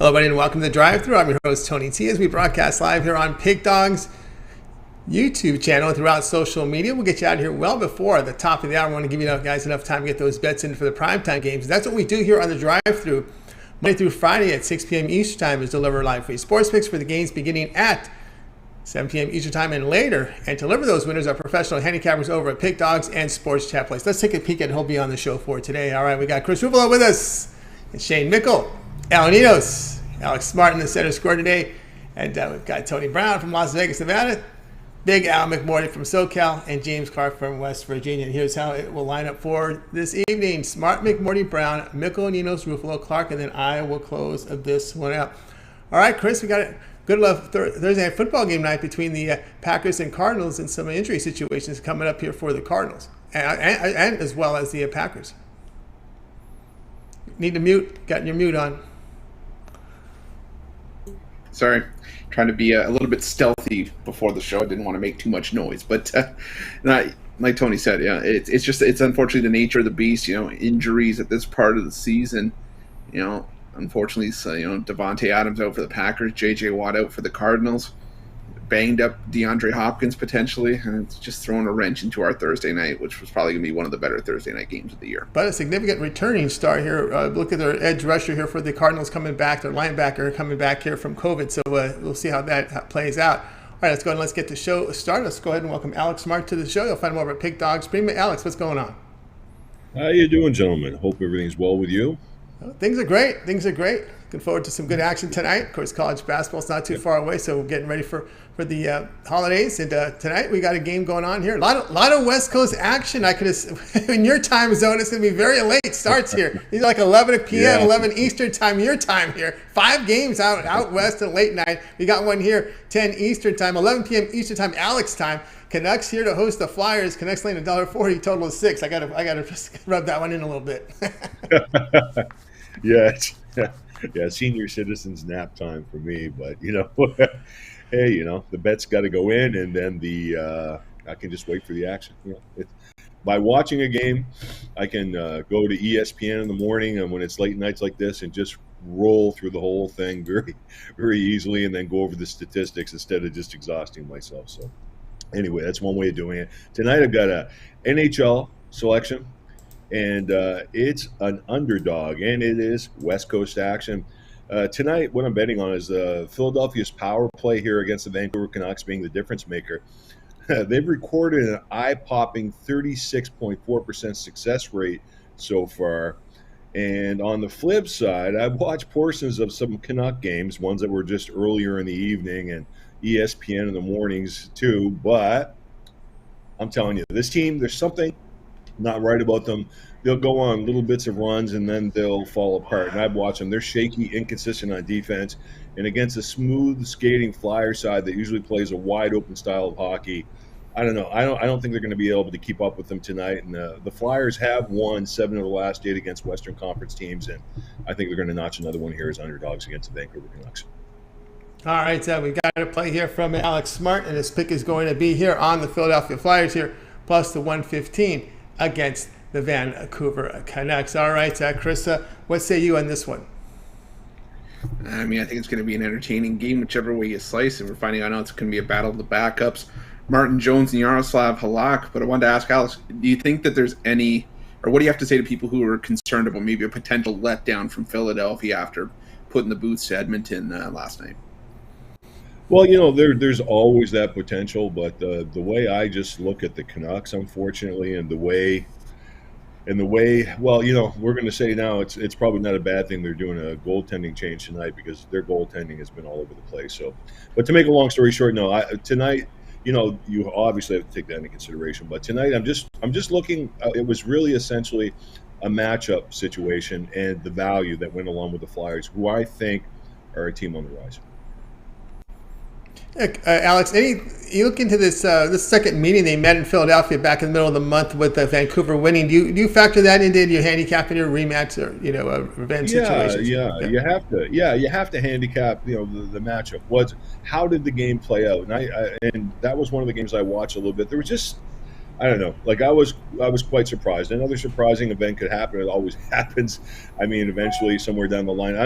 Hello, everybody, and welcome to the Drive-Thru. I'm your host, Tony T, as we broadcast live here on Pig Dog's YouTube channel and throughout social media. We'll get you out of here well before the top of the hour. I want to give you guys enough time to get those bets in for the primetime games. That's what we do here on the Drive-Thru. Monday through Friday at 6 p.m. Eastern Time is deliver live free sports picks for the games beginning at 7 p.m. Eastern Time and later. And to deliver those winners are professional handicappers over at Pig Dogs and Sports Chat Place. Let's take a peek at who'll be on the show for today. All right, we got Chris Ruffolo with us and Shane Mickle. Ninos, Alex Smart in the center score today. And we've got Tony Brown from Las Vegas, Nevada. Big Al McMordie from SoCal. And James Clark from West Virginia. And here's how it will line up for this evening. Smart, McMordie, Brown, Mickle, Ninos, Ruffolo, Clark. And then I will close this one out. All right, Chris, we got a good Thursday night football game night between the Packers and Cardinals and some injury situations coming up here for the Cardinals. And as well as the Packers. Need to mute. Got your mute on. Sorry, trying to be a little bit stealthy before the show. I didn't want to make too much noise, but like Tony said, yeah, it's unfortunately the nature of the beast. Injuries at this part of the season. Unfortunately, so, Devontae Adams out for the Packers, J.J. Watt out for the Cardinals, banged up DeAndre Hopkins potentially, and it's just throwing a wrench into our Thursday night, which was probably going to be one of the better Thursday night games of the year. But a significant returning star here. Look at their edge rusher here for the Cardinals coming back, their linebacker coming back here from COVID, so we'll see how that plays out. All right, let's go and let's get the show started. Let's go ahead and welcome Alex Smart to the show. You'll find him over at Pig Dogs Premium. Alex, what's going on? How you doing, gentlemen? Hope everything's well with you. Things are great. Looking forward to some good action tonight. Of course, college basketball's not too far away, so we're getting ready for the holidays. And tonight we got a game going on here. A lot of West Coast action. I could have, in your time zone, it's going to be very late starts here. These are like 11 p.m., 11 Eastern time, your time here. 5 games out west at late night. We got one here, 10 Eastern time, 11 p.m. Eastern time, Alex time. Canucks here to host the Flyers. Canucks laying $1.40, total of 6. I gotta just rub that one in a little bit. Yeah, senior citizens nap time for me, but hey, the bet's got to go in, and then I can just wait for the action. By watching a game, I can go to ESPN in the morning, and when it's late nights like this, and just roll through the whole thing very, very easily, and then go over the statistics instead of just exhausting myself. So, anyway, that's one way of doing it. Tonight, I've got a NHL selection. And it's an underdog, and it is West Coast action. Tonight, what I'm betting on is Philadelphia's power play here against the Vancouver Canucks being the difference maker. They've recorded an eye-popping 36.4% success rate so far. And on the flip side, I've watched portions of some Canuck games, ones that were just earlier in the evening and ESPN in the mornings too. But I'm telling you, this team, there's something not right about them. They'll go on little bits of runs and then they'll fall apart. And I've watched them. They're shaky, inconsistent on defense. And against a smooth skating Flyer side that usually plays a wide open style of hockey, I don't know. I don't think they're going to be able to keep up with them tonight. And the Flyers have won 7 of the last 8 against Western Conference teams, and I think they're going to notch another one here as underdogs against the Vancouver Canucks. All right, we got a play here from Alex Smart, and his pick is going to be here on the Philadelphia Flyers here, plus the 115 against the Vancouver Canucks. All right, Chris, what say you on this one? I think it's going to be an entertaining game, whichever way you slice it. We're finding out now it's going to be a battle of the backups, Martin Jones and Yaroslav Halak. But I wanted to ask Alex, do you think that there's any, or what do you have to say to people who are concerned about maybe a potential letdown from Philadelphia after putting the boots to Edmonton last night? Well, there's always that potential, but the way I just look at the Canucks, unfortunately, and the way, well, we're going to say now it's probably not a bad thing they're doing a goaltending change tonight because their goaltending has been all over the place. So, but to make a long story short, no, tonight, you obviously have to take that into consideration. But tonight, I'm just looking. It was really essentially a matchup situation and the value that went along with the Flyers, who I think are a team on the rise. Alex, you look into this second meeting they met in Philadelphia back in the middle of the month with Vancouver winning. Do you factor that into your handicap in your rematch or revenge situations? Yeah, you have to. Yeah, you have to handicap. The matchup. How did the game play out? And that was one of the games I watched a little bit. There was just I don't know. Like I was quite surprised. Another surprising event could happen. It always happens. I mean, eventually somewhere down the line.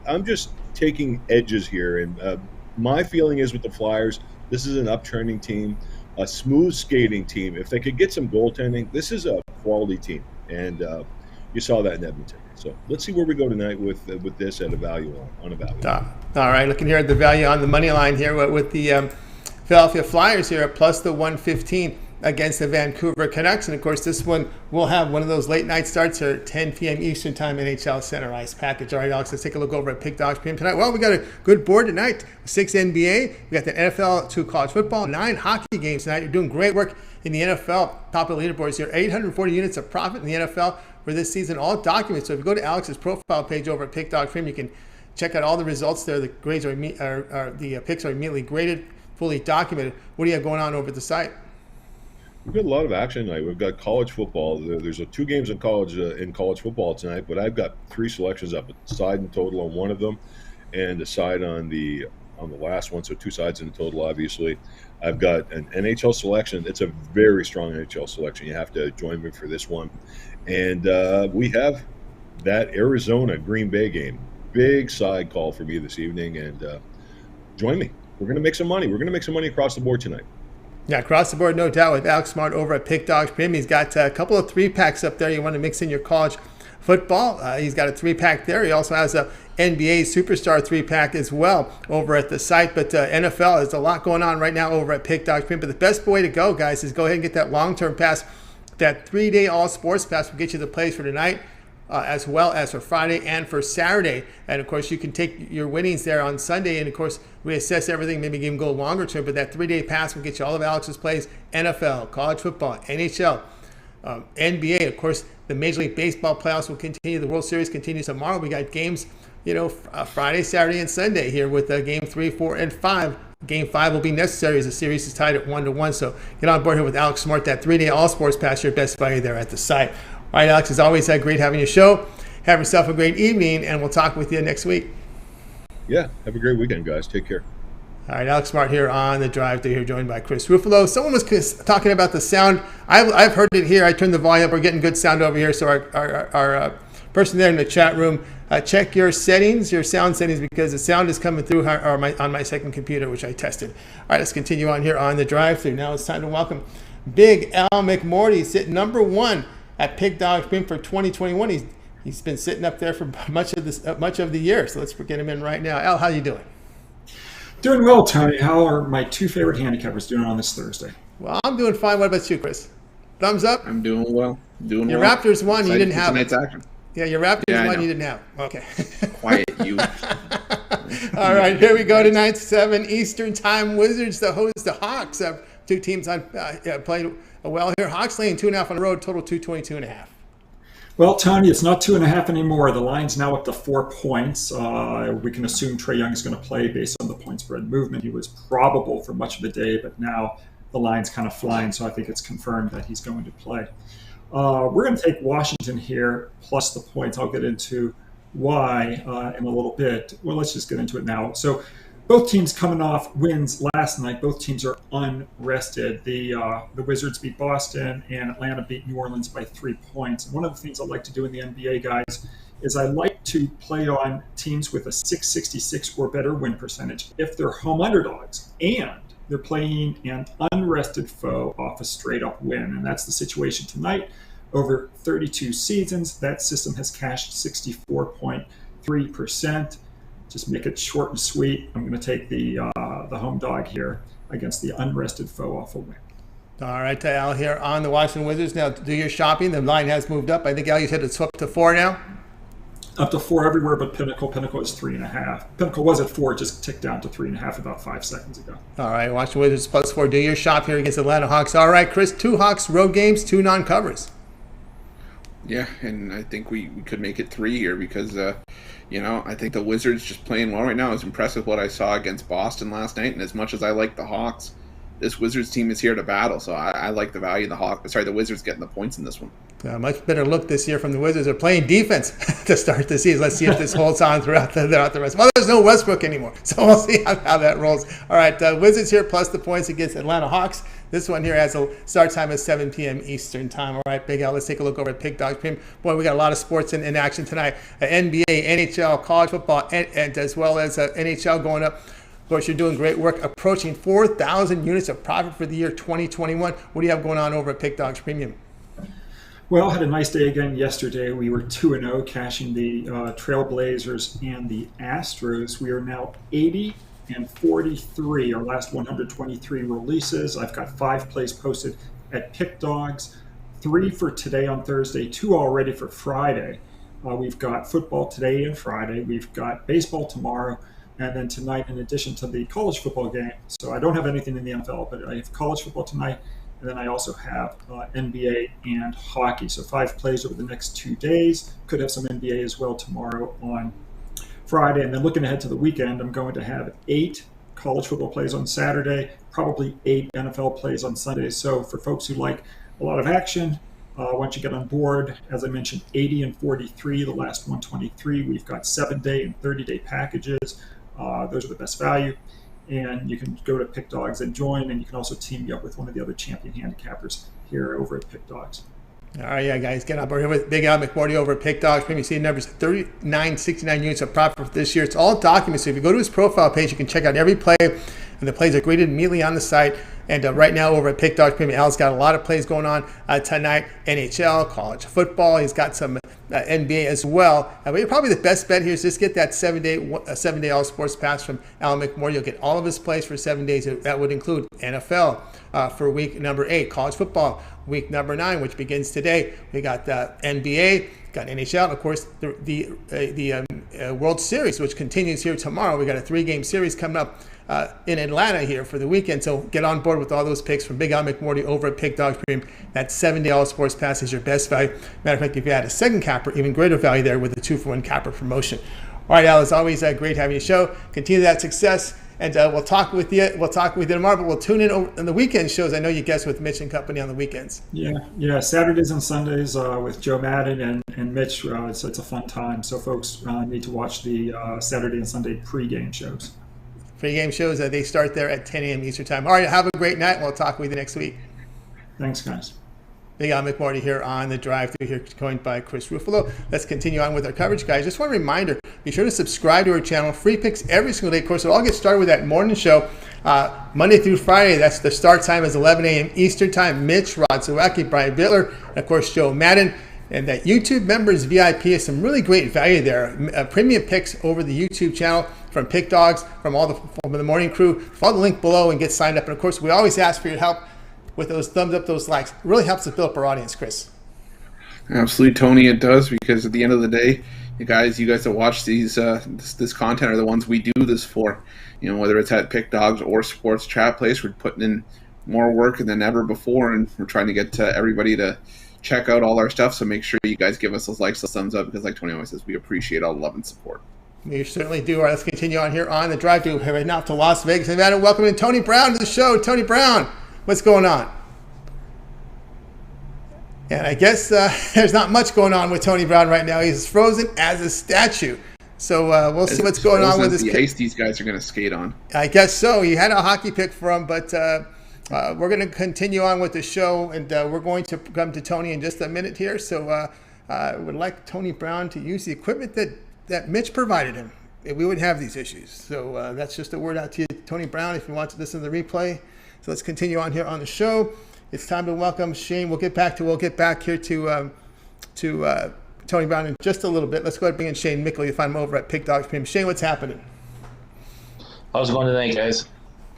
I'm just taking edges here, and my feeling is with the Flyers, this is an uptrending team, a smooth skating team. If they could get some goaltending, this is a quality team, and you saw that in Edmonton. So let's see where we go tonight with this at a value on a value. All right, looking here at the value on the money line here with the Philadelphia Flyers here at plus the 115 against the Vancouver Canucks. And of course, this one will have one of those late night starts here at 10 p.m. Eastern Time, NHL Center Ice package. All right, Alex, let's take a look over at Pick Dogs Premium tonight. Well, we got a good board tonight. 6 NBA, we got the NFL, 2 college football, 9 hockey games tonight. You're doing great work in the NFL. Top of the leaderboards here, 840 units of profit in the NFL for this season, all documents. So if you go to Alex's profile page over at Pick Dogs Premium, you can check out all the results there. The grades are the picks are immediately graded, fully documented. What do you have going on over at the site? We've got a lot of action tonight. We've got college football. There's 2 games in college football tonight, but I've got 3 selections up, a side in total on one of them, and a side on the last one. So 2 sides in the total, obviously. I've got an NHL selection. It's a very strong NHL selection. You have to join me for this one. And we have that Arizona Green Bay game. Big side call for me this evening, and join me. We're going to make some money. We're going to make some money across the board tonight. Yeah, across the board, no doubt, with Alex Smart over at Pick Dogs Premium. He's got a couple of 3-packs up there. You want to mix in your college football. He's got a 3-pack there. He also has a NBA Superstar 3-pack as well over at the site. But NFL, there's a lot going on right now over at Pick Dogs Premium. But the best way to go, guys, is go ahead and get that long-term pass. That 3-day all-sports pass will get you the plays for tonight, as well as for Friday and for Saturday. And, of course, you can take your winnings there on Sunday. And, of course, we assess everything, maybe game go longer term. But that 3-day pass will get you all of Alex's plays, NFL, college football, NHL, NBA. Of course, the Major League Baseball playoffs will continue. The World Series continues tomorrow. We got games, Friday, Saturday, and Sunday here with game 3, 4, and 5. Game 5 will be necessary as the series is tied at 1-1. So get on board here with Alex Smart, that 3-day all-sports pass, your best value there at the site. All right, Alex, as always, great having your show. Have yourself a great evening, and we'll talk with you next week. Yeah, have a great weekend, guys. Take care. All right, Alex Smart here on the drive through here, joined by Chris Ruffolo. Someone was talking about the sound. I've heard it here. I turned the volume up. We're getting good sound over here. So our person there in the chat room, check your settings, your sound settings, because the sound is coming through on my second computer, which I tested. All right, let's continue on here on the drive through. Now it's time to welcome Big Al McMordie, sitting number 1 at Pick Dogs Premium for 2021. He's been sitting up there for much of the year. So let's get him in right now. Al, how you doing? Doing well, Tony. How are my 2 favorite handicappers doing on this Thursday? Well, I'm doing fine. What about you, Chris? Thumbs up? I'm doing well. Your Raptors won. You didn't have tonight's action. Yeah, your Raptors won. You didn't have. Okay. Quiet, you. All right, here we go tonight, 7 Eastern Time. Wizards to host the Hawks. 2 teams played well here. Hawks laying 2.5 on the road, total 222.5. Well, Tony, it's not 2.5 anymore. The line's now up to 4 points. We can assume Trae Young is going to play based on the point spread movement. He was probable for much of the day, but now the line's kind of flying, so I think it's confirmed that he's going to play. We're going to take Washington here plus the points. I'll get into why in a little bit. Well, let's just get into it now. So both teams coming off wins last night. Both teams are unrested. The Wizards beat Boston, and Atlanta beat New Orleans by 3 points. And one of the things I like to do in the NBA, guys, is I like to play on teams with a 666 or better win percentage if they're home underdogs and they're playing an unrested foe off a straight-up win. And that's the situation tonight. Over 32 seasons, that system has cashed 64.3%. Just make it short and sweet. I'm going to take the home dog here against the unrested foe off a win. All right, Al here on the Washington Wizards. Now, do your shopping. The line has moved up. I think, Al, you said it's up to 4 now? Up to 4 everywhere but Pinnacle. Pinnacle is 3.5. Pinnacle was at 4, just ticked down to 3.5 about 5 seconds ago. All right, Washington Wizards plus 4. Do your shop here against Atlanta Hawks. All right, Chris, 2 Hawks road games, 2 non-covers. Yeah, and I think we could make it 3 here because, I think the Wizards just playing well right now. I was impressed with what I saw against Boston last night, and as much as I like the Hawks, this Wizards team is here to battle, so I like the value of the Wizards getting the points in this one. Much better look this year from the Wizards. They're playing defense to start the season. Let's see if this holds on throughout the rest. Well, there's no Westbrook anymore, so we'll see how that rolls. All right, Wizards here plus the points against Atlanta Hawks. This one here has a start time of 7 p.m. Eastern time. All right, Big Al, let's take a look over at Pick Dogs Premium. Boy, we got a lot of sports in action tonight. NBA, NHL, college football, and as well as NHL going up. Of course, you're doing great work, approaching 4,000 units of profit for the year 2021. What do you have going on over at Pick Dogs Premium? Well, had a nice day again yesterday. We were 2-0, cashing the Trailblazers and the Astros. We are now 80 and 43, our last 123 releases. I've got 5 plays posted at Pick Dogs, 3 for today on Thursday, 2 already for Friday. We've got football today and Friday. We've got baseball tomorrow, and then tonight, in addition to the college football game. So I don't have anything in the NFL, but I have college football tonight. And then I also have NBA and hockey. So 5 plays over the next 2 days. Could have some NBA as well tomorrow on Friday. And then looking ahead to the weekend, I'm going to have 8 college football plays on Saturday, probably 8 NFL plays on Sunday. So for folks who like a lot of action, once you get on board, as I mentioned, 80 and 43, the last 123. We've got 7-day and 30-day packages. Those are the best value. And you can go to Pick Dogs and join, and you can also team me up with one of the other champion handicappers here over at Pick Dogs. All right, yeah, guys, get on board here with Big Al McMordie over at Pick Dogs. You see the numbers, 3969 units of profit for this year. It's all documented. So if you go to his profile page, you can check out every play, and the plays are graded immediately on the site. And right now over at Pick Dogs Premium, Al's got a lot of plays going on tonight. NHL, college football. He's got some NBA as well. But probably the best bet here is just get that 7-day all sports pass from Al McMordie. You'll get all of his plays for 7 days. That would include NFL for week number 8, college football week number 9, which begins today. We got NBA, got NHL, and of course the World Series, which continues here tomorrow. We got a 3-game series coming up in Atlanta here for the weekend. So get on board with all those picks from Big Al McMordie over at Pick Dogs Premium. That 7-day all sports pass is your best value. Matter of fact, if you add a second capper, even greater value there with the 2-for-1 capper promotion. All right, Al, it's always great having you show. Continue that success, and we'll talk with you. We'll talk with you tomorrow, but we'll tune in on the weekend shows. I know you guest with Mitch and company on the weekends. Yeah. Saturdays and Sundays with Joe Madden and Mitch. It's a fun time. So folks need to watch the Saturday and Sunday pregame shows. Pre-game shows, they start there at 10 a.m. Eastern time. All right, have a great night, and we'll talk with you next week. Thanks, guys. Big Al McMordie here on the drive-thru here, joined by Chris Ruffolo. Let's continue on with our coverage, guys. Just one reminder, be sure to subscribe to our channel. Free picks every single day. Of course, it'll all get started with that morning show, Monday through Friday. That's the start time is 11 a.m. Eastern time. Mitch, Rod Zawacki, Brian Bittler, and of course, Joe Madden. And that YouTube members VIP is some really great value there. Premium picks over the YouTube channel from Pick Dogs, from the morning crew. Follow the link below and get signed up. And of course, we always ask for your help with those thumbs up, those likes. It really helps us build up our audience, Chris. Absolutely, Tony, it does, because at the end of the day, you guys that watch these this content are the ones we do this for. You know, whether it's at Pick Dogs or Sports Chat Place, we're putting in more work than ever before, and we're trying to get everybody to check out all our stuff. So make sure you guys give us those likes, those thumbs up, because like Tony always says, we appreciate all the love and support. We certainly do. All right, let's continue on here on the drive-thru. Right now to Las Vegas. And welcome in Tony Brown to the show. Tony Brown, what's going on? And I guess there's not much going on with Tony Brown right now. He's frozen as a statue. So we'll see what's going on with this. The ice these guys are going to skate on. I guess so. He had a hockey pick for him, but we're going to continue on with the show, and we're going to come to Tony in just a minute here. So I would like Tony Brown to use the equipment that Mitch provided him. We wouldn't have these issues. So that's just a word out to you, Tony Brown, if you want to listen to the replay. So let's continue on here on the show. It's time to welcome Shane. We'll get back here to Tony Brown in just a little bit. Let's go ahead and bring in Shane Mickle. You'll find him over at Pick Dogs Premium. Shane, what's happening? How's it going tonight, guys?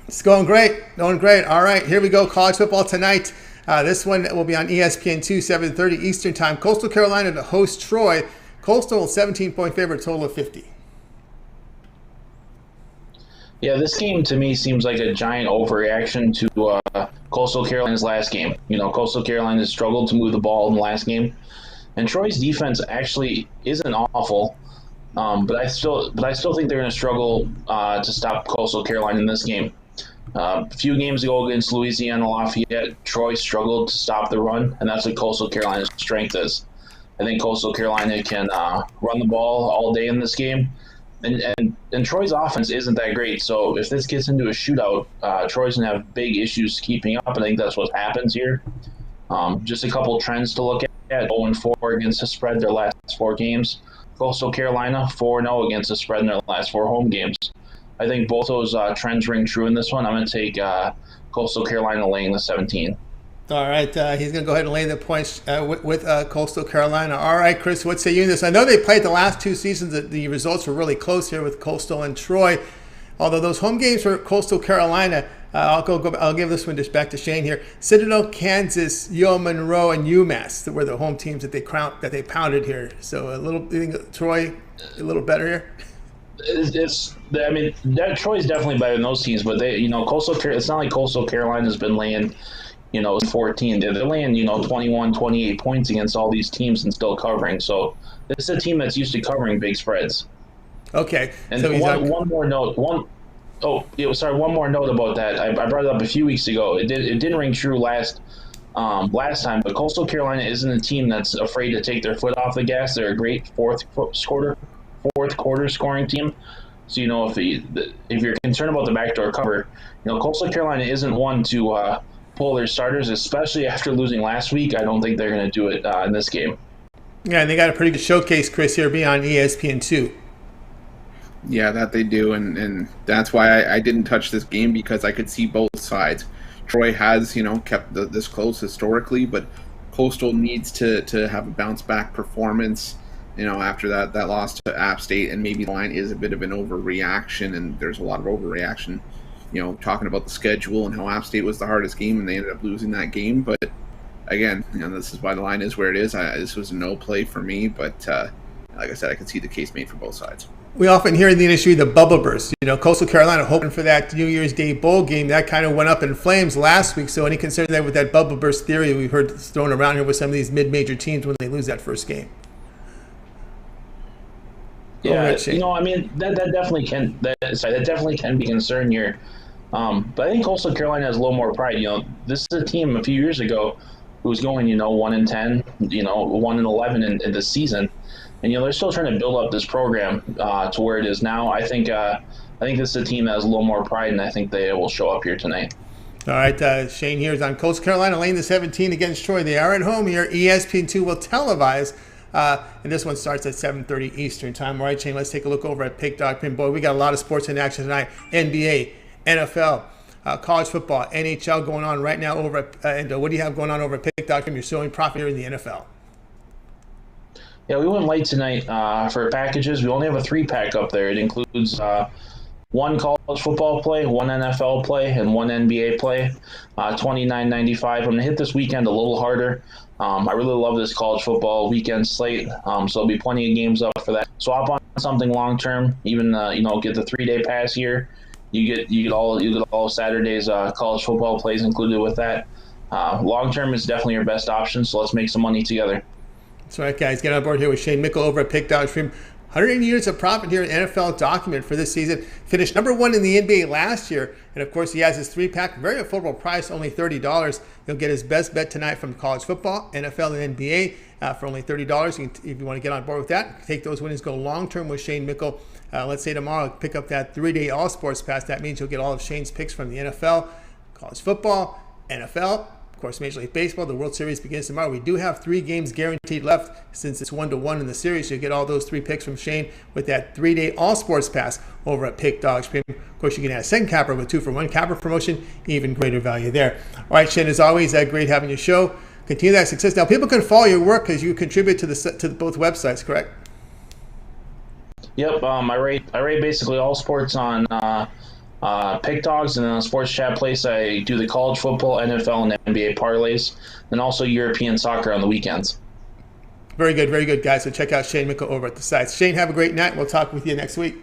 It's going great. Going great. All right, here we go. College football tonight. This one will be on ESPN2, 7:30 Eastern time. Coastal Carolina to host Troy. Coastal, 17-point favorite, total of 50. Yeah, this game to me seems like a giant overreaction to Coastal Carolina's last game. You know, Coastal Carolina struggled to move the ball in the last game, and Troy's defense actually isn't awful, but I still think they're going to struggle to stop Coastal Carolina in this game. A few games ago against Louisiana Lafayette, Troy struggled to stop the run, and that's what Coastal Carolina's strength is. I think Coastal Carolina can run the ball all day in this game, and Troy's offense isn't that great. So if this gets into a shootout, Troy's gonna have big issues keeping up. I think that's what happens here. Just a couple trends to look at: 0-4 against the spread their last 4 games. Coastal Carolina 4-0 against the spread in their last 4 home games. I think both those trends ring true in this one. I'm going to take Coastal Carolina laying the 17. All right, he's going to go ahead and lay the points with Coastal Carolina. All right, Chris, what say you in this? I know they played the last 2 seasons. The results were really close here with Coastal and Troy. Although those home games for Coastal Carolina, I'll give this one just back to Shane here. Citadel, Kansas, Monroe, and UMass were the home teams that they pounded here. So you think Troy a little better here? Troy's definitely better than those teams, but it's not like Coastal Carolina's been laying 14. They're laying 21, 28 points against all these teams and still covering. So this is a team that's used to covering big spreads. Okay. And so one more note about that. I brought it up a few weeks ago. It didn't ring true last time, but Coastal Carolina isn't a team that's afraid to take their foot off the gas. They're a great fourth quarter scoring team. So if you're concerned about the backdoor cover, Coastal Carolina isn't one to pull their starters, especially after losing last week. I don't think they're going to do it in this game. Yeah, and they got a pretty good showcase, Chris, here, be on ESPN2. Yeah, that they do, and that's why I didn't touch this game, because I could see both sides. Troy has, kept this close historically, but Coastal needs to have a bounce-back performance, after that loss to App State, and maybe the line is a bit of an overreaction, and there's a lot of overreaction, talking about the schedule and how App State was the hardest game, and they ended up losing that game. But again, this is why the line is where it is. This was a no play for me, but like I said, I can see the case made for both sides. We often hear in the industry the bubble burst. Coastal Carolina hoping for that New Year's Day bowl game. That kind of went up in flames last week. So any concern there with that bubble burst theory we've heard thrown around here with some of these mid-major teams when they lose that first game? Yeah, that definitely can be a concern here. But I think Coastal Carolina has a little more pride. This is a team a few years ago who was going 1-10, 1-11 in the season. And they're still trying to build up this program to where it is now. I think this is a team that has a little more pride, and I think they will show up here tonight. All right, Shane here is on Coastal Carolina laying the 17 against Troy. They are at home here. ESPN2 will televise, and this one starts at 7:30 Eastern time. All right, Shane, let's take a look over at Pick Dog Pin. Boy, we got a lot of sports in action tonight. NBA, NFL, college football, NHL going on right now over at, and what do you have going on over at Pick Dog Pin? You're showing profit here in the NFL. Yeah, we went light tonight for packages. We only have a 3-pack up there. It includes 1 college football play, 1 NFL play, and 1 NBA play. $29.95. I'm going to hit this weekend a little harder. I really love this college football weekend slate, so there'll be plenty of games up for that. Swap on something long term. Even get the 3-day pass here. You get all Saturday's college football plays included with that. Long term is definitely your best option. So let's make some money together. That's right, guys. Get on board here with Shane Mickle over at Pick Dog Stream. 180 units of profit here in NFL document for this season. Finished number 1 in the NBA last year. And, of course, he has his 3-pack. Very affordable price, only $30. He'll get his best bet tonight from college football, NFL, and NBA for only $30. If you want to get on board with that, take those winnings, go long-term with Shane Mickle. Let's say tomorrow, pick up that 3-day all-sports pass. That means you'll get all of Shane's picks from the NFL, college football, NFL, of course, Major League Baseball. The World Series begins tomorrow. We do have 3 games guaranteed left since it's 1-1 in the series. You'll get all those 3 picks from Shane with that 3-day all-sports pass over at Pick Dog Stream. Of course, you can add a second capper with 2-for-1 capper promotion, even greater value there. All right, Shane, as always, great having your show. Continue that success. Now, people can follow your work because you contribute to both websites, correct? Yep, I rate basically all sports on Pick Dogs, and then on Sports Chat Place I do the college football, NFL, and NBA parlays, and also European soccer on the weekends. Very good, guys. So check out Shane Mickle over at the sites. Shane, have a great night. We'll talk with you next week.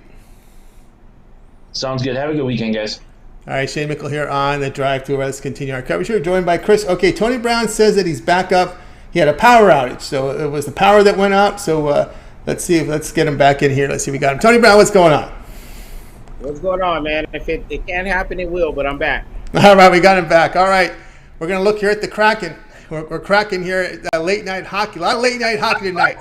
Sounds good. Have a good weekend, guys. All right, Shane Mickle here on the Drive Thru. Let's continue our coverage here. Joined by Chris. Okay, Tony Brown says that he's back up. He had a power outage, so it was the power that went out. So let's get him back in here. Let's see if we got him. Tony Brown, what's going on? What's going on, man? If it can't happen, it will, but I'm back. All right, we got him back. All right, we're going to look here at the Kraken. We're cracking here at late night hockey. A lot of late night hockey tonight.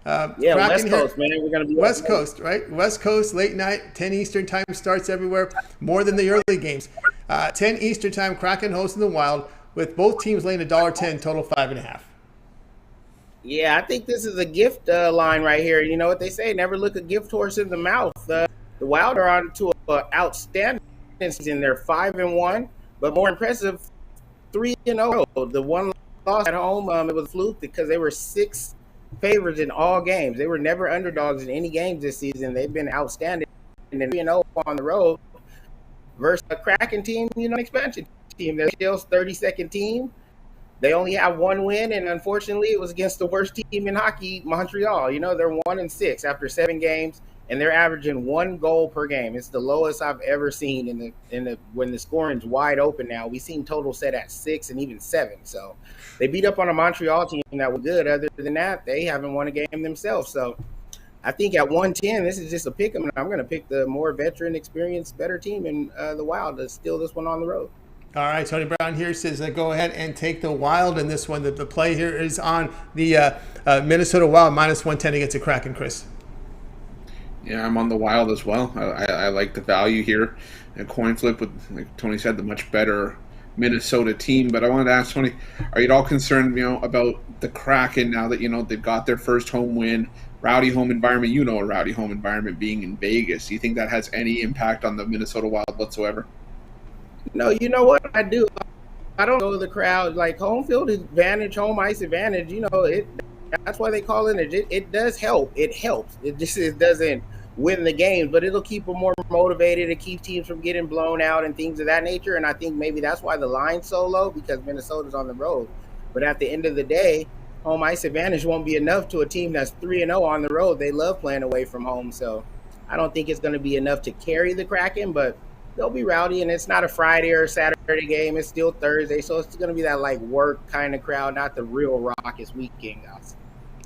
Yeah, Kraken West here. Coast, man. We're gonna be West Coast, right? West Coast, late night, 10 Eastern time starts everywhere, more than the early games. 10 Eastern time, Kraken hosting the Wild, with both teams laying $1.10, total 5.5. Yeah, I think this is a gift line right here. You know what they say? Never look a gift horse in the mouth. The Wild are on to an outstanding season. They're 5-1, but more impressive, 3-0. The one loss at home, it was a fluke because they were 6 favorites in all games. They were never underdogs in any games this season. They've been outstanding. And then 3-0 on the road versus a Kraken team, expansion team. They're still 32nd team. They only have 1 win, and unfortunately, it was against the worst team in hockey, Montreal. They're 1-6 after 7 games, and they're averaging 1 goal per game. It's the lowest I've ever seen when the scoring's wide open. Now we've seen total set at 6 and even 7. So they beat up on a Montreal team that was good. Other than that, they haven't won a game themselves. So I think at 110, this is just a pick 'em, and I'm going to pick the more veteran, experienced, better team in the Wild to steal this one on the road. All right, Tony Brown here says go ahead and take the Wild in this one. The play here is on the Minnesota Wild -110 against the Kraken, Chris. Yeah, I'm on the Wild as well. I like the value here. A coin flip with, like Tony said, the much better Minnesota team. But I wanted to ask Tony, are you at all concerned, about the Kraken now that, they've got their first home win, rowdy home environment, a rowdy home environment being in Vegas? Do you think that has any impact on the Minnesota Wild whatsoever? No, you know what I do? I don't know the crowd. Like home field advantage, home ice advantage. That's why they call it. It does help. It helps. It doesn't win the games, but it'll keep them more motivated. It keeps teams from getting blown out and things of that nature. And I think maybe that's why the line's so low, because Minnesota's on the road. But at the end of the day, home ice advantage won't be enough to a team that's 3-0 on the road. They love playing away from home, so I don't think it's going to be enough to carry the Kraken, but they'll be rowdy, and it's not a Friday or a Saturday game. It's still Thursday, so it's going to be that work kind of crowd, not the real raucous weekend guys.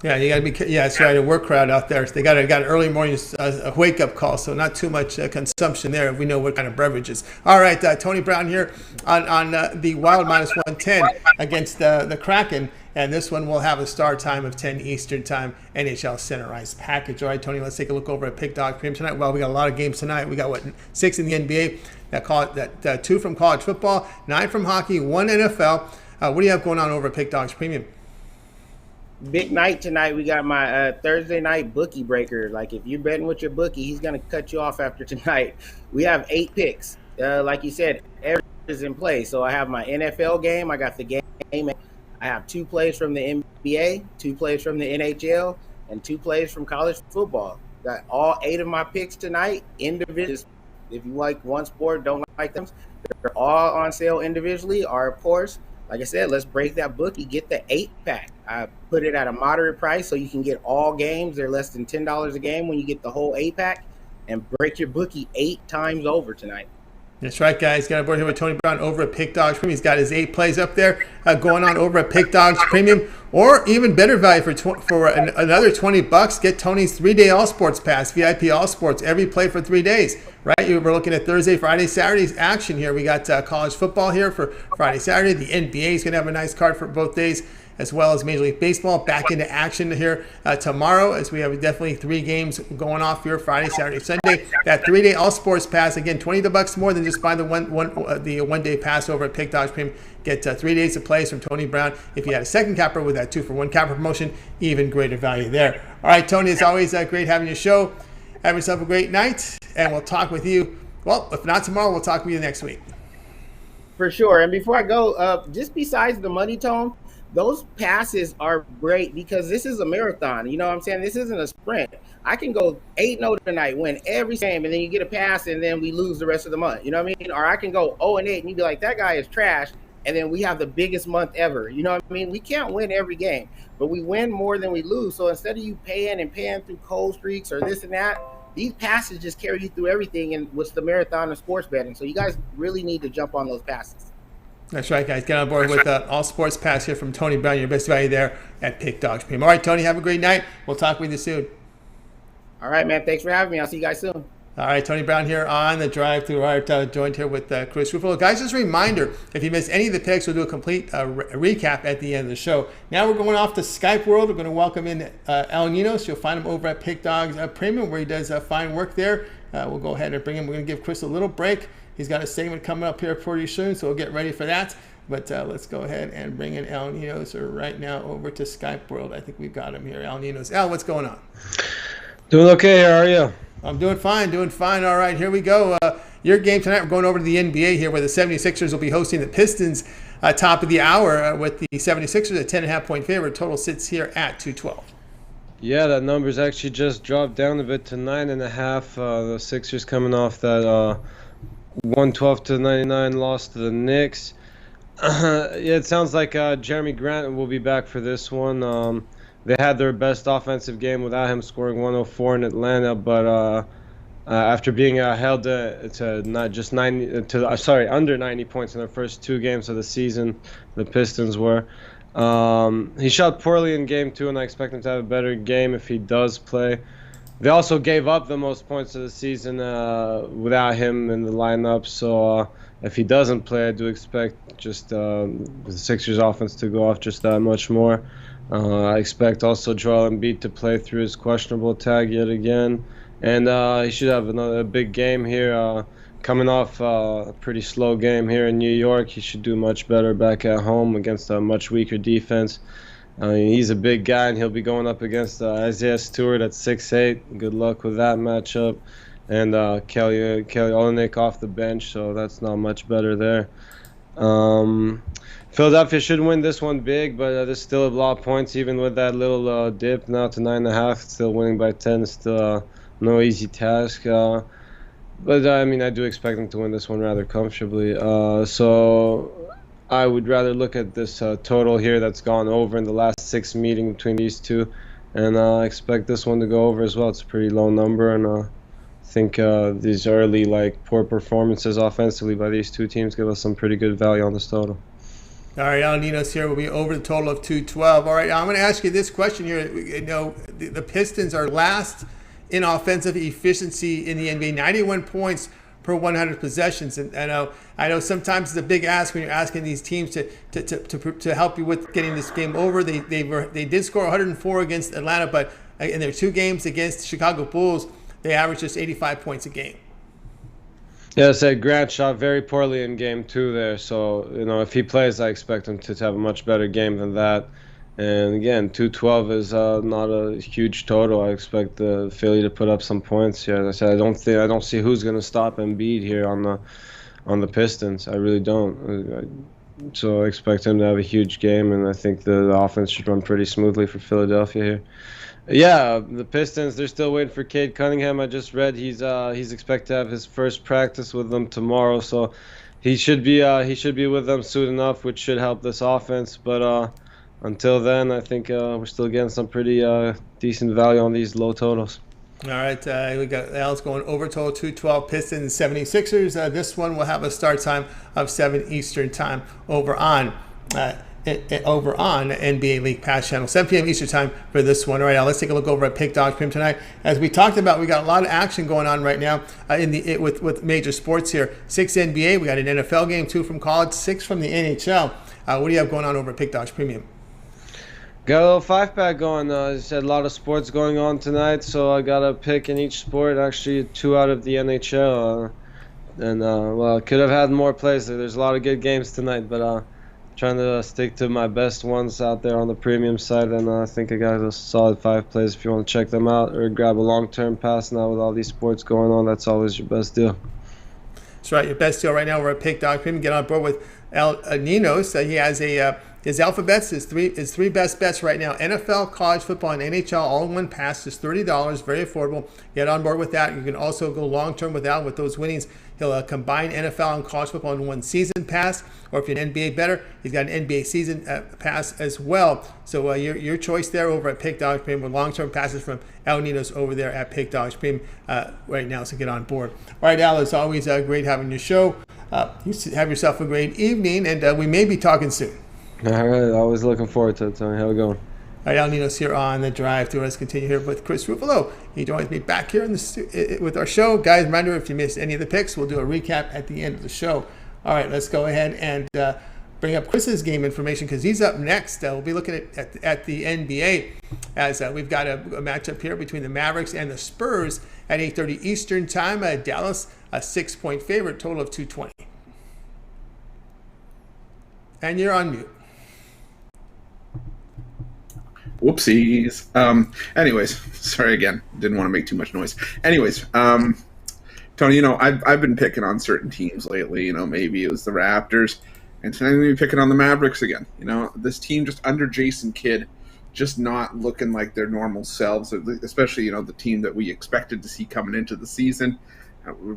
Yeah, you got to be. Yeah, it's right. A work crowd out there. They got an early morning a wake up call, so not too much consumption there. We know what kind of beverages. All right, Tony Brown here on the Wild -110 against the Kraken, and this one will have a start time of 10 Eastern time, NHL Center Ice package. All right, Tony, let's take a look over at Pick Dog Premium tonight. Well, we got a lot of games tonight. We got 6 in the NBA, that 2 from college football, 9 from hockey, 1 NFL. What do you have going on over at Pick Dogs Premium? Big night tonight. We got my Thursday night bookie breaker. Like if you're betting with your bookie, he's going to cut you off after tonight. We have 8 picks. Like you said, everything is in play. So I have my NFL game. I got the game. I have 2 plays from the NBA, 2 plays from the NHL, and 2 plays from college football. Got all 8 of my picks tonight individually. If you like one sport, don't like them, they're all on sale individually. Or of course, like I said, let's break that bookie. Get the 8-pack. I put it at a moderate price so you can get all games. They're less than $10 a game when you get the whole 8-pack, and break your bookie 8 times over tonight. That's right, guys. Got on board here with Tony Brown over at Pick Dogs Premium. He's got his 8 plays up there going on over at Pick Dogs Premium. Or even better value for another $20. Get Tony's 3-day All Sports Pass, VIP All Sports, every play for 3 days. Right? We're looking at Thursday, Friday, Saturday's action here. We got college football here for Friday, Saturday. The NBA is going to have a nice card for both days, as well as Major League Baseball back into action here tomorrow, as we have definitely 3 games going off here Friday, Saturday, Sunday. That 3-day All Sports Pass, again, $20 more than just buy the one-day pass over at Pick Dogs Premium. Get 3 days of plays from Tony Brown. If you had a second capper with that 2-for-1 capper promotion, even greater value there. All right, Tony, it's always great having your show. Have yourself a great night, and we'll talk with you. Well, if not tomorrow, we'll talk with you next week. For sure. And before I go, just besides the money tone, those passes are great because this is a marathon. You know what I'm saying? This isn't a sprint. I can go 8-0 tonight, win every game, and then you get a pass, and then we lose the rest of the month. You know what I mean? Or I can go 0-8, and you'd be like, that guy is trash, and then we have the biggest month ever. You know what I mean? We can't win every game, but we win more than we lose. So instead of you paying through cold streaks or this and that, these passes just carry you through everything, and what's the marathon of sports betting. So you guys really need to jump on those passes. That's right, guys. Get on board with All Sports Pass here from Tony Brown, your best value there at Pick Dogs Premium. All right, Tony, have a great night. We'll talk with you soon. All right, man. Thanks for having me. I'll see you guys soon. All right, Tony Brown here on the Drive Thru Art, joined here with Chris Ruffolo. Guys, just a reminder, if you missed any of the picks, we'll do a complete recap at the end of the show. Now we're going off to Skype World. We're going to welcome in Ninos. You'll find him over at Pick Dogs Premium, where he does fine work there. We'll go ahead and bring him. We're going to give Chris a little break. He's got a segment coming up here pretty soon, so we'll get ready for that. But let's go ahead and bring in Ninos right now over to Skype World. I think we've got him here. Ninos. What's going on? Doing okay. How are you? I'm doing fine. All right, here we go. Your game tonight, we're going over to the NBA here, where the 76ers will be hosting the Pistons top of the hour with the 76ers at 10.5-point favorite. Total sits here at 212. Yeah, that number's actually just dropped down a bit to 9.5. The Sixers coming off that 112-99 loss to the Knicks. Yeah, it sounds like Jeremy Grant will be back for this one. They had their best offensive game without him, scoring 104 in Atlanta, but after being held to not just under 90 points in their first two games of the season, the Pistons were. He shot poorly in game 2, and I expect him to have a better game if he does play. They also gave up the most points of the season without him in the lineup, so if he doesn't play, I do expect just the Sixers offense to go off just that much more. I expect also Joel Embiid to play through his questionable tag yet again, and he should have another big game here. Coming off a pretty slow game here in New York, he should do much better back at home against a much weaker defense. He's a big guy, and he'll be going up against Isaiah Stewart at 6'8". Good luck with that matchup. And Kelly Olynyk off the bench, so that's not much better there. Philadelphia should win this one big, but there's still a lot of points, even with that little dip now to 9.5. Still winning by 10 is still no easy task. But I mean, I do expect them to win this one rather comfortably. So I would rather look at this total here that's gone over in the last 6 meetings between these two, and I expect this one to go over as well. It's a pretty low number, and I think these early poor performances offensively by these two teams give us some pretty good value on this total. All right, Ninos here will be over the total of 212. All right, I'm going to ask you this question here. You know, the Pistons are last in offensive efficiency in the NBA, 91 points per 100 possessions. And I know sometimes it's a big ask when you're asking these teams to help you with getting this game over. They did score 104 against Atlanta, but in their 2 games against the Chicago Bulls, they averaged just 85 points a game. Yeah, I said Grant shot very poorly in game 2 there, so if he plays, I expect him to have a much better game than that. And again, 212 is not a huge total. I expect the Philly to put up some points here. As I said, I don't see who's going to stop Embiid here on the Pistons. I really don't. So I expect him to have a huge game, and I think the offense should run pretty smoothly for Philadelphia here. Yeah, the Pistons, they're still waiting for Cade Cunningham. I just read he's expected to have his first practice with them tomorrow, so he should be with them soon enough, which should help this offense. But until then, I think we're still getting some pretty decent value on these low totals. All right, we got Al's going over total 212 Pistons 76ers. This one will have a start time of 7 Eastern time over on NBA League Pass channel, 7 p.m. Eastern time for this one. All right, now let's take a look over at Pick Dogs Premium tonight. As we talked about, we got a lot of action going on right now with major sports here. 6 NBA, we got an NFL game, 2 from college, 6 from the NHL. What do you have going on over at Pick Dogs Premium? Got a little 5-pack going. Just had a lot of sports going on tonight, so I got a pick in each sport. Actually, 2 out of the NHL. I could have had more plays. There's a lot of good games tonight, but trying to stick to my best ones out there on the premium side, and I think I got a solid 5 plays if you want to check them out or grab a long-term pass now with all these sports going on. That's always your best deal. That's right, your best deal right now. We're at Pick Dog Premium. Get on board with Ninos. He has his alphabets, his three best bets right now: NFL, college football, and NHL, all in one pass. Just $30, very affordable. Get on board with that. You can also go long-term with those winnings. He'll combine NFL and college football in one season pass, or if you're an NBA better, he's got an NBA season pass as well. So your choice there over at Pick Dogs Premium with long-term passes from Al Ninos over there at Pick Dogs Premium right now. So get on board. All right, Al, it's always great having your show. You have yourself a great evening, and we may be talking soon. All right, always looking forward to it, Tony. How we going? All right, Ninos here on the drive through. Let's continue here with Chris Ruffolo. He joins me back here with our show. Guys, reminder, if you missed any of the picks, we'll do a recap at the end of the show. All right, let's go ahead and bring up Chris's game information because he's up next. We'll be looking at the NBA as we've got a matchup here between the Mavericks and the Spurs at 8:30 Eastern time. Dallas, a 6-point favorite, total of 220. And you're on mute. Whoopsies. Anyways, sorry again. Didn't want to make too much noise. Anyways, Tony, I've been picking on certain teams lately. Maybe it was the Raptors, and tonight I'm going to be picking on the Mavericks again. This team just under Jason Kidd, just not looking like their normal selves, especially, the team that we expected to see coming into the season.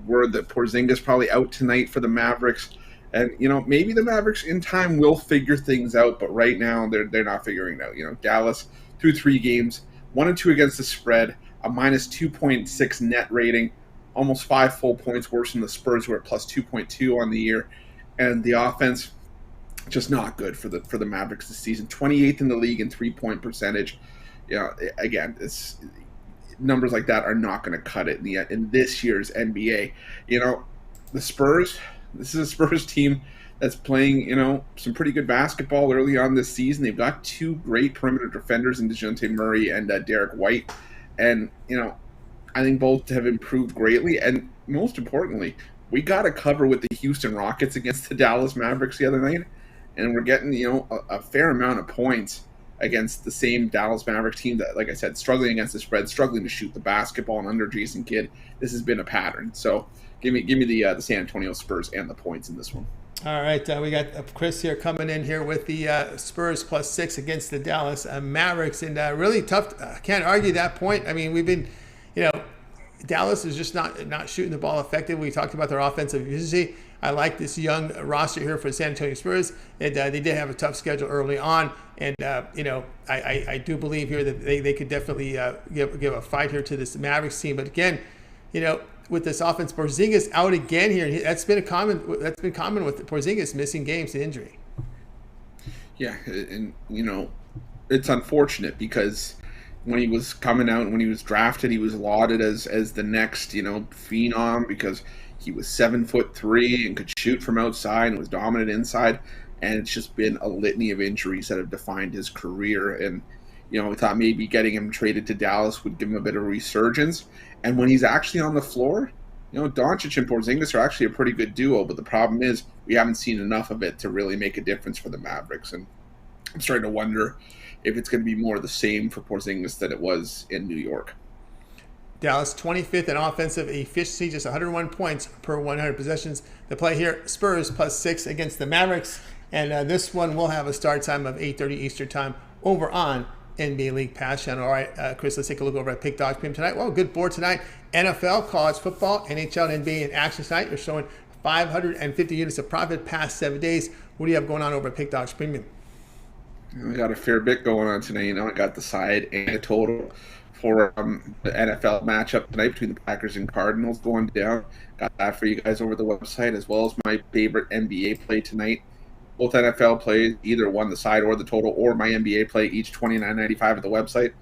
Word that Porzingis probably out tonight for the Mavericks. And, maybe the Mavericks in time will figure things out, but right now they're not figuring it out. Dallas, through 3 games, 1-2 against the spread, a minus 2.6 net rating, almost 5 full points worse than the Spurs, who are plus 2.2 on the year. And the offense, just not good for the Mavericks this season. 28th in the league in 3-point percentage. Again, numbers like that are not going to cut it in this year's NBA. The Spurs. This is a Spurs team that's playing, some pretty good basketball early on this season. They've got 2 great perimeter defenders in DeJounte Murray and Derek White. And, I think both have improved greatly. And most importantly, we got a cover with the Houston Rockets against the Dallas Mavericks the other night. And we're getting, a fair amount of points against the same Dallas Mavericks team that, like I said, struggling against the spread, struggling to shoot the basketball, and under Jason Kidd, this has been a pattern. So give me the San Antonio Spurs and the points in this one. All right, we got Chris here coming in here with the Spurs plus 6 against the Dallas Mavericks, and really tough. Can't argue that point. I mean, we've been, Dallas is just not shooting the ball effectively. We talked about their offensive efficiency. I like this young roster here for San Antonio Spurs. And, they did have a tough schedule early on. And, I do believe here that they could definitely give a fight here to this Mavericks team. But again, with this offense, Porzingis out again here. That's been common with Porzingis missing games to injury. Yeah, and, it's unfortunate because when he was coming out, when he was drafted, he was lauded as the next, phenom because he was 7'3" and could shoot from outside and was dominant inside. And it's just been a litany of injuries that have defined his career. And, we thought maybe getting him traded to Dallas would give him a bit of resurgence. And when he's actually on the floor, Doncic and Porzingis are actually a pretty good duo. But the problem is we haven't seen enough of it to really make a difference for the Mavericks. And I'm starting to wonder if it's going to be more of the same for Porzingis than it was in New York. Dallas 25th in offensive efficiency, just 101 points per 100 possessions. The play here, Spurs plus 6 against the Mavericks. And this one will have a start time of 8:30 Eastern time over on NBA League Pass channel. All right, Chris, let's take a look over at Pick Dogs Premium tonight. Well, good board tonight. NFL, college football, NHL, and NBA in action tonight. You're showing 550 units of profit past 7 days. What do you have going on over at Pick Dogs Premium? We got a fair bit going on tonight. I got the side and a total for the NFL matchup tonight between the Packers and Cardinals going down. Got that for you guys over the website, as well as my favorite NBA play tonight. Both NFL plays, either one, the side or the total, or my NBA play, each $29.95 at the website.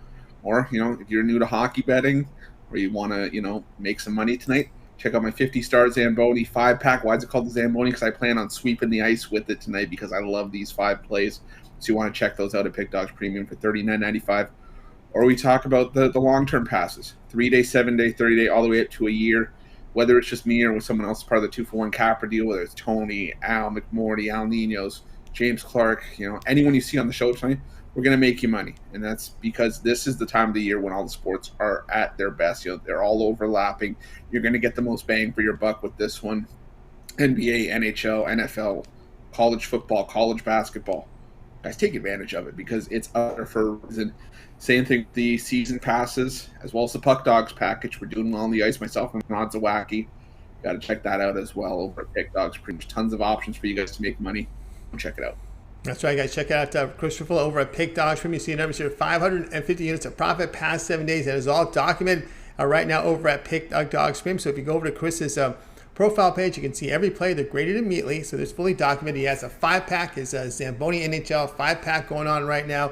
Or, if you're new to hockey betting or you want to, make some money tonight, check out my 50-star Zamboni 5-pack. Why is it called the Zamboni? Because I plan on sweeping the ice with it tonight because I love these 5 plays. So you want to check those out at Pick Dogs Premium for $39.95. Or we talk about the long-term passes, 3-day, 7-day, 30-day, all the way up to a year. Whether it's just me or with someone else part of the 2-for-1 capper deal, whether it's Tony, Al, McMordie, Al Ninos, James Clark, anyone you see on the show tonight, we're going to make you money. And that's because this is the time of the year when all the sports are at their best. They're all overlapping. You're going to get the most bang for your buck with this one. NBA, NHL, NFL, college football, college basketball. Guys, take advantage of it because it's out there for a reason. Same thing with the season passes, as well as the Puck Dogs package. We're doing well on the ice, myself and Odds of Wacky. Got to check that out as well over at Pick Dogs. Tons of options for you guys to make money. Check it out. That's right, guys. Check out Chris Ruffolo over at Pick Dogs. From you see numbers here, 550 units of profit past 7 days. That is all documented right now over at Pick Dogs Premium. So if you go over to Chris's profile page, you can see every play. They're graded immediately, so there's fully documented. He has a 5-pack, his Zamboni NHL 5-pack going on right now.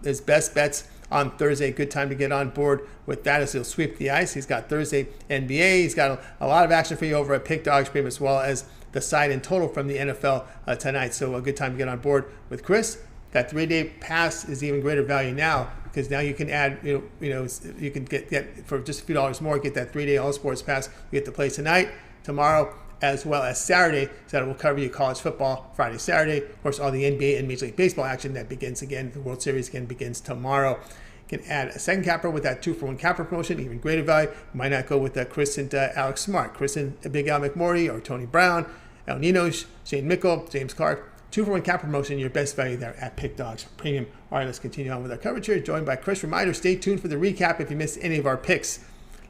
his best bets on Thursday. Good time to get on board with that as he'll sweep the ice. He's got Thursday NBA. He's got a lot of action for you over at Pick Dog Stream, as well as the side in total from the NFL tonight. So a good time to get on board with Chris. That 3-day pass is even greater value now, because now you can add, you can get for just a few dollars more, get that 3-day all sports pass. You get to play tonight, tomorrow, as well as Saturday. So that will cover you college football Friday, Saturday. Of course, all the NBA and Major League Baseball action that begins again. The World Series again begins tomorrow. You can add a second capper with that 2-for-1 capper promotion, even greater value. You might not go with Chris and Alex Smart, Chris and Big Al McMordie, or Tony Brown, El Ninos, Shane Mickle, James Clark. 2-for-1 cap promotion, your best value there at Pick Dogs Premium. All right, let's continue on with our coverage here, joined by Chris. Reminder, stay tuned for the recap if you missed any of our picks.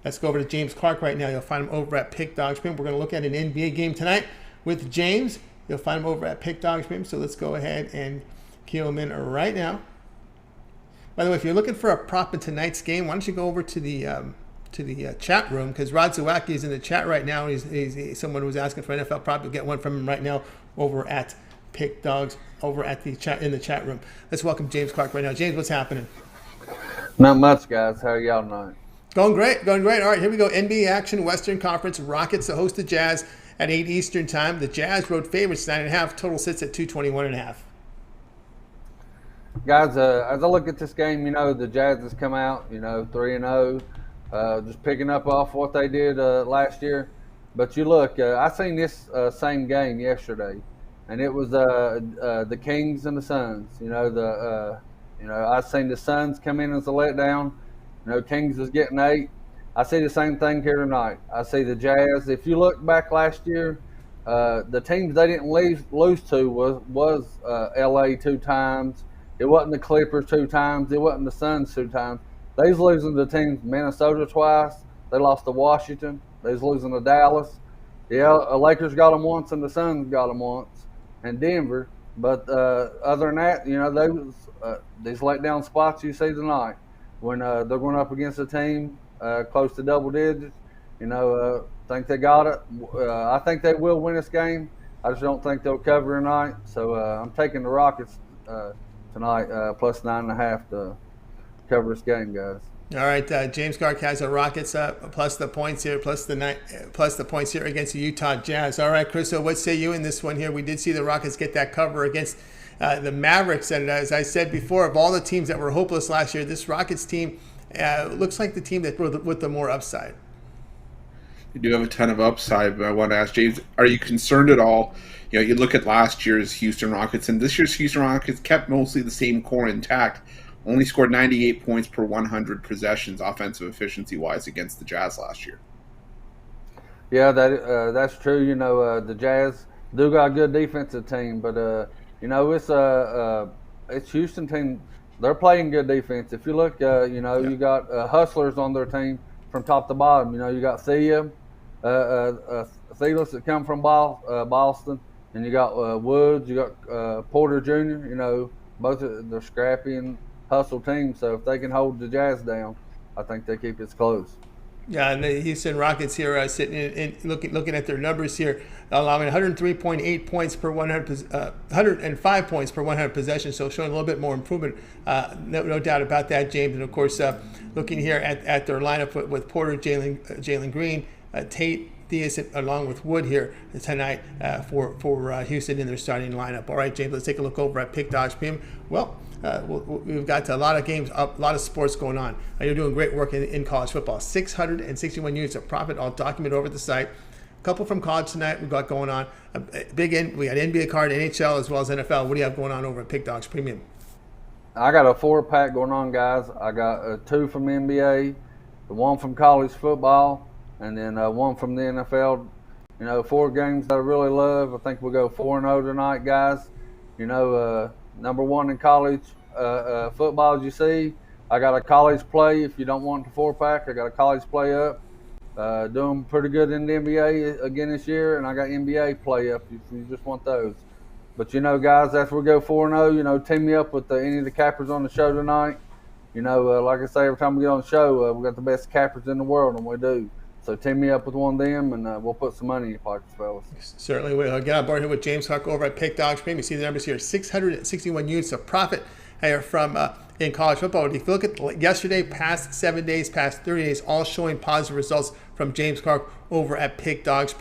Let's go over to James Clark right now. You'll find him over at Pick Dogs Premium. We're going to look at an NBA game tonight with James. You'll find him over at Pick Dogs Premium. So let's go ahead and key him in right now. By the way, if you're looking for a prop in tonight's game, why don't you go over to the chat room, because Rod Zawacki is in the chat right now. He's someone who's asking for NFL prop. You'll get one from him right now over at Pick Dogs, over at the chat, in the chat room. Let's welcome James Clark right now. James, what's happening? Not much, guys. How are y'all tonight? Going great, going great. All right, here we go. NBA action, Western Conference. Rockets to host the Jazz at 8 Eastern time. The Jazz road favorites 9.5. Total sits at 221.5. Guys, as I look at this game, the Jazz has come out, 3-0, just picking up off what they did last year. But you look, I seen this same game yesterday, and it was the Kings and the Suns. I seen the Suns come in as a letdown. Kings was getting 8. I see the same thing here tonight. I see the Jazz. If you look back last year, the teams they didn't lose to was LA 2 times. It wasn't the Clippers 2 times. It wasn't the Suns 2 times. They was losing to teams Minnesota twice. They lost to Washington. They was losing to Dallas. Yeah, Lakers got them once and the Suns got them once, and Denver. But other than that, they was these letdown spots you see tonight when they're going up against a team close to double digits. Think they got it. I think they will win this game. I just don't think they'll cover tonight. So I'm taking the Rockets tonight, plus 9.5 to cover this game, guys. All right, James Clark has the Rockets plus the points here, plus the points here against the Utah Jazz. All right, Chris, so what say you in this one here? We did see the Rockets get that cover against the Mavericks, and as I said before, of all the teams that were hopeless last year, this Rockets team looks like the team that with the more upside. You do have a ton of upside, but I want to ask James, are you concerned at all? You look at last year's Houston Rockets, and this year's Houston Rockets kept mostly the same core intact, only scored 98 points per 100 possessions offensive efficiency-wise against the Jazz last year. Yeah, that's true. The Jazz do got a good defensive team, but it's Houston team. They're playing good defense. If you look, you got hustlers on their team from top to bottom. You got Thea, Thelis that come from Boston, and you got Woods. You got Porter Jr. Both they're scrappy and hustle team. So if they can hold the Jazz down, I think they keep it close. Yeah, and the Houston Rockets here sitting in looking at their numbers here, allowing 103.8 points per 105 points per 100 possessions, so showing a little bit more improvement. No doubt about that, James. And of course, looking here at their lineup with Porter, Jalen Green, Tate, Theis, along with Wood here tonight for Houston in their starting lineup. All right, James, let's take a look over at Pick Dogs Premium. Well, we've got a lot of games, a lot of sports going on. You're doing great work in college football. 661 units of profit, all documented over at the site. A couple from college tonight we've got going on. We got NBA card, NHL, as well as NFL. What do you have going on over at Pick Dogs Premium? I got a 4-pack going on, guys. I got 2 from NBA, the 1 from college football, and then 1 from the NFL. 4 games that I really love. I think we'll go 4-0 tonight, guys. Number 1 in college football, as you see. I got a college play. If you don't want the 4-pack, I got a college play up. Doing pretty good in the NBA again this year, and I got NBA play up if you just want those. But, guys, after we go 4-0, team me up with any of the cappers on the show tonight. Like I say, every time we get on the show, we got the best cappers in the world, and we do. So team me up with one of them, and we'll put some money in your pockets, fellas. Certainly will. Get on board here with James Clark over at Pick Dogs Premium. You see the numbers here: 661 units of profit here from in college football. If you look at yesterday, past 7 days, past 30 days, all showing positive results from James Clark over at Pick Dogs.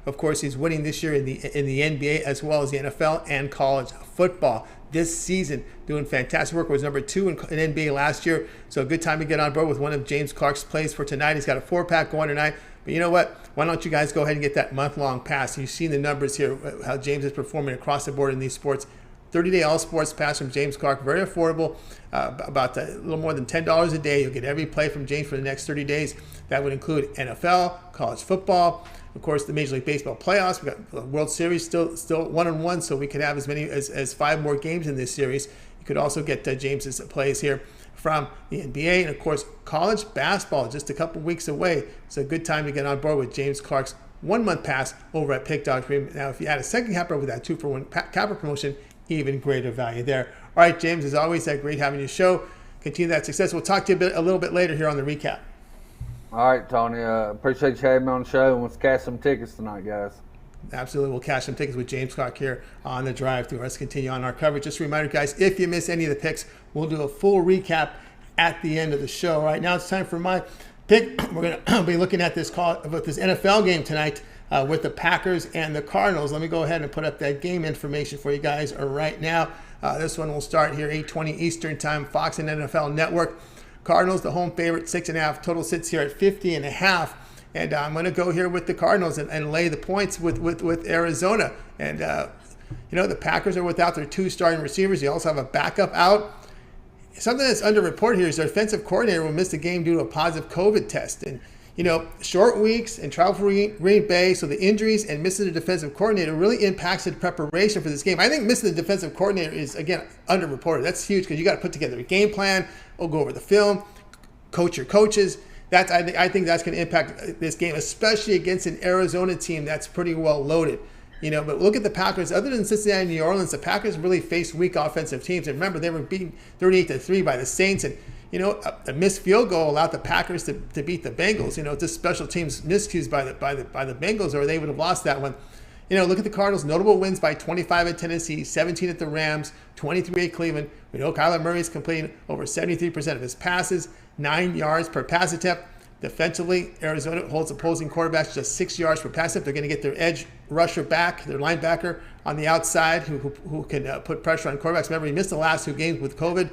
Of course, he's winning this year in the NBA as well as the NFL and college football. This season, doing fantastic work. Was number 2 in NBA last year. So a good time to get on board with one of James Clark's plays for tonight. He's got a 4-pack going tonight. But you know what? Why don't you guys go ahead and get that month-long pass? You've seen the numbers here, how James is performing across the board in these sports. 30-day all-sports pass from James Clark, very affordable, about a little more than $10 a day. You'll get every play from James for the next 30 days. That would include NFL, college football, of course, the Major League Baseball playoffs. We've got the World Series still 1-on-1, so we could have as many as 5 more games in this series. You could also get James's plays here from the NBA, and of course, college basketball just a couple weeks away. So a good time to get on board with James Clark's 1-month pass over at Pick Dogs. Now, if you add a second capper with that 2-for-1 capper promotion, even greater value there. All right, James, as always, great having your show. Continue that success. We'll talk to you a little bit later here on the recap. All right, Tony. Appreciate you having me on the show, and let's cash some tickets tonight, guys. Absolutely. We'll cash some tickets with James Clark here on the drive-thru. Let's continue on our coverage. Just a reminder, guys, if you miss any of the picks, we'll do a full recap at the end of the show. All right, now it's time for my pick. We're going to be looking at this NFL game tonight with the Packers and the Cardinals. Let me go ahead and put up that game information for you guys right now. This one will start here 8:20 Eastern Time, Fox and NFL Network. Cardinals, the home favorite, 6.5. Total sits here at 50.5. And I'm going to go here with the Cardinals and lay the points with Arizona. And, the Packers are without their 2 starting receivers. They also have a backup out. Something that's underreported here is their defensive coordinator will miss the game due to a positive COVID test. And, short weeks and travel for Green Bay, so the injuries and missing the defensive coordinator really impacted preparation for this game. I think missing the defensive coordinator is, again, underreported. That's huge because you got to put together a game plan. We'll go over the film, coach your coaches. I think that's going to impact this game, especially against an Arizona team that's pretty well loaded. But look at the Packers. Other than Cincinnati and New Orleans, the Packers really faced weak offensive teams. And remember, they were beaten 38-3 by the Saints. And, a missed field goal allowed the Packers to beat the Bengals. Just special teams miscues by the Bengals, or they would have lost that one. Look at the Cardinals. Notable wins by 25 at Tennessee, 17 at the Rams, 23 at Cleveland. We know Kyler Murray's completing over 73% of his passes, 9 yards per pass attempt. Defensively, Arizona holds opposing quarterbacks just 6 yards per pass attempt. They're going to get their edge rusher back, their linebacker on the outside who can put pressure on quarterbacks. Remember, he missed the last 2 games with COVID.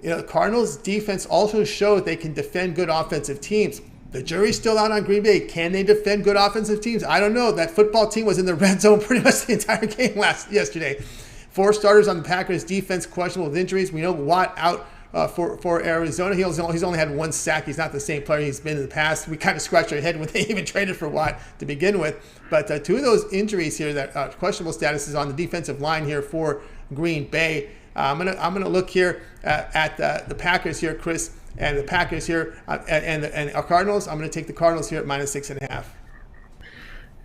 The Cardinals' defense also showed they can defend good offensive teams. The jury's still out on Green Bay. Can they defend good offensive teams? I don't know. That football team was in the red zone pretty much the entire game yesterday. 4 starters on the Packers' defense questionable with injuries. We know Watt out for Arizona. He's only had 1 sack. He's not the same player he's been in the past. We kind of scratched our head when they even traded for Watt to begin with. But 2 of those injuries here, that questionable status is on the defensive line here for Green Bay. I'm gonna look here at the Packers here, Chris, and the Packers here, and our Cardinals. I'm gonna take the Cardinals here at -6.5.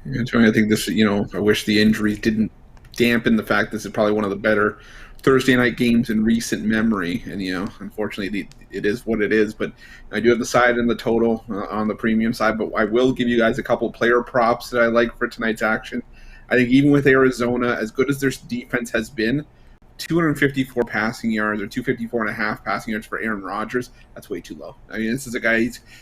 Yeah, Tony, I think this. I wish the injuries didn't dampen the fact this is probably one of the better Thursday night games in recent memory. And unfortunately, it is what it is. But I do have the side and the total on the premium side. But I will give you guys a couple player props that I like for tonight's action. I think even with Arizona, as good as their defense has been, 254 passing yards or 254.5 passing yards for Aaron Rodgers. That's way too low. I mean, this is a guy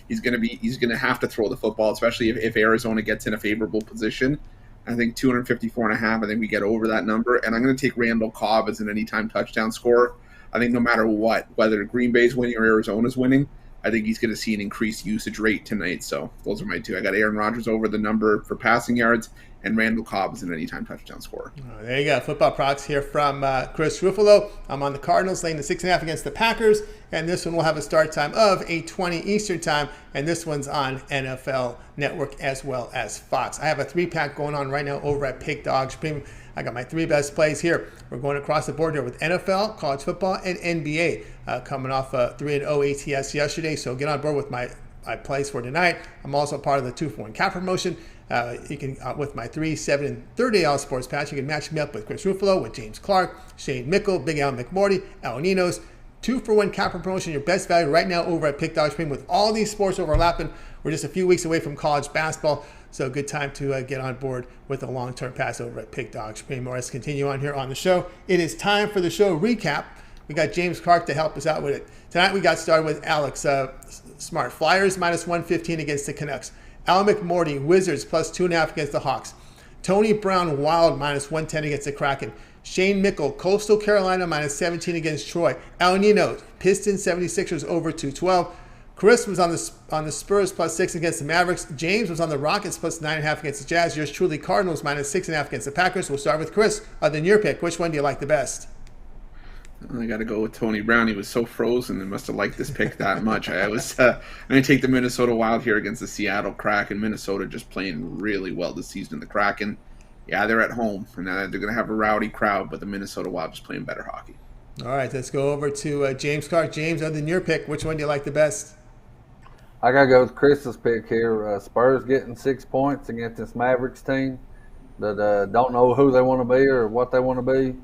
he's going to have to throw the football, especially if Arizona gets in a favorable position. I think 254.5. I think we get over that number, and I'm going to take Randall Cobb as an anytime touchdown scorer. I think no matter what, whether Green Bay's winning or Arizona's winning, I think he's going to see an increased usage rate tonight. So those are my 2. I got Aaron Rodgers over the number for passing yards, and Randall Cobb is an anytime touchdown scorer. Oh, there you go. Football props here from Chris Ruffolo. I'm on the Cardinals, laying the 6.5 against the Packers. And this one will have a start time of 8:20 Eastern Time. And this one's on NFL Network as well as Fox. I have a 3-pack going on right now over at Pick Dogs Premium. I got my 3 best plays here. We're going across the board here with NFL, college football, and NBA. Coming off 3-0 ATS yesterday. So get on board with my plays for tonight. I'm also part of the 2-for-1 cap promotion. You can, with my 3, 7, and 30 all sports patch, you can match me up with Chris Ruffolo, with James Clark, Shane Mickle, Big Al McMordie, Al Ninos. 2-for-1 cap promotion, your best value right now over at Pick Dogs Premium. With all these sports overlapping, we're just a few weeks away from college basketball. So a good time to get on board with a long-term pass over at Pick Dogs Premium. Let's continue on here on the show. It is time for the show recap. We got James Clark to help us out with it. Tonight we got started with Alex Smart. Flyers minus 115 against the Canucks. Al McMordie, Wizards plus 2.5 against the Hawks. Tony Brown, Wild minus 110 against the Kraken. Shane Mickle, Coastal Carolina minus 17 against Troy. Al Ninos, Pistons 76ers over 212. Chris was on the Spurs plus 6 against the Mavericks. James was on the Rockets plus 9.5 against the Jazz. Yours truly, Cardinals minus 6.5 against the Packers. We'll start with Chris. Then your pick. Which one do you like the best? I got to go with Tony Brown. He was so frozen and must have liked this pick that much. I'm going to take the Minnesota Wild here against the Seattle Kraken. Minnesota just playing really well this season. The Kraken, yeah, they're at home, and they're going to have a rowdy crowd, but the Minnesota Wild just playing better hockey. All right, let's go over to James Clark. James, other than your pick, which one do you like the best? I got to go with Chris's pick here. Spurs getting 6 points against this Mavericks team that don't know who they want to be or what they want to be.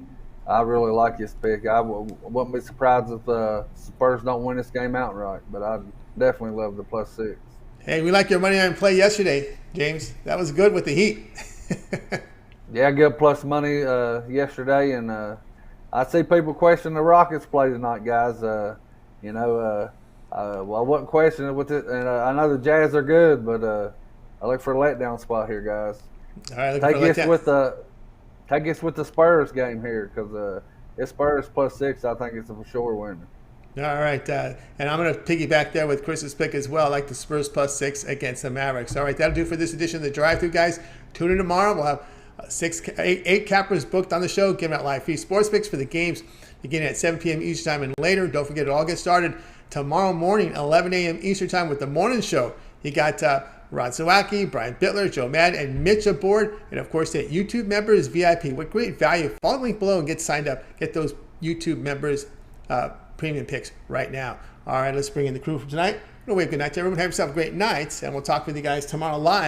I really like this pick. I wouldn't be surprised if Spurs don't win this game outright, but I definitely love the plus 6. Hey, we like your money on play yesterday, James. That was good with the Heat. Yeah, good plus money yesterday, and I see people question the Rockets play tonight, guys. Well, I wasn't questioning it with it, and I know the Jazz are good, but I look for a letdown spot here, guys. All right, Take us with the Spurs game here, because it's Spurs plus 6. I think it's a for sure winner. All right, and I'm going to piggyback there with Chris's pick as well. I like the Spurs plus 6 against the Mavericks. All right, that'll do for this edition of the Drive-Thru, guys. Tune in tomorrow. We'll have eight cappers booked on the show, giving out live free sports picks for the games beginning at 7 p.m. Eastern time and later. Don't forget, it all gets started tomorrow morning, 11 a.m. Eastern time with the morning show. You got Rod Zawacki, Brian Bittler, Joe Madden, and Mitch aboard. And, of course, that YouTube members VIP. What great value. Follow the link below and get signed up. Get those YouTube members premium picks right now. All right, let's bring in the crew from tonight. We'll wave good night to everyone. Have yourself a great night, and we'll talk with you guys tomorrow live.